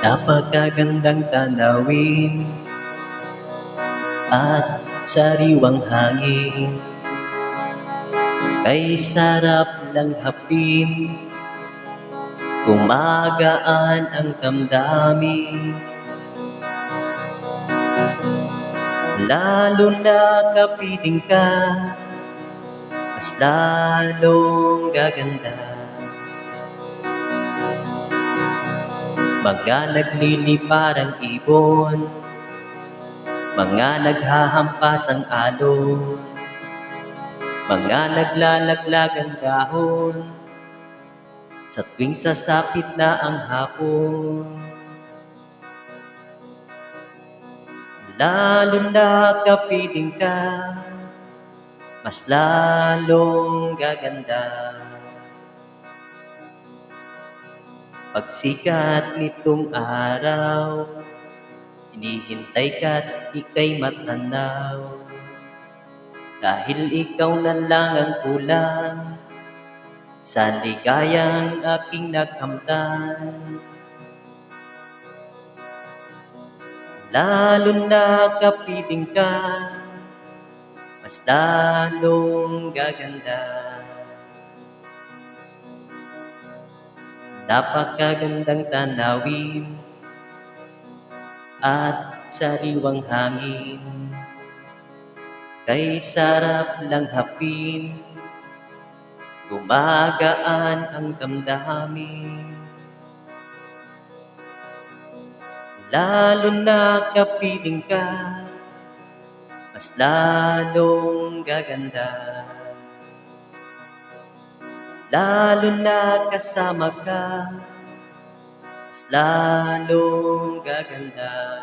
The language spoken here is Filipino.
Napakagandang tanawin at sariwang hangin, kay sarap lang hapin, gumagaan ang damdamin. Lalo na kapiling ka, mas lalong gaganda. Mga nagliliparang ibon, mga naghahampas ang alon, mga naglalaglagang dahon, sa tuwing sasapit na ang hapon. Lalo na kapiling ka, mas lalong gaganda. Pagsikat nitong araw, hinihintay ka't ika'y matanaw, dahil ikaw na lang ang kulang sa ligayang aking nagkamtan. Lalo na kapiling ka, mas lalong gaganda. Napakagandang tanawin at sariwang hangin, kay sarap lang hapin, gumagaan ang damdamin. Lalo na kapiling ka, mas lalong gaganda. Lalo na kasama ka, mas lalong gaganda.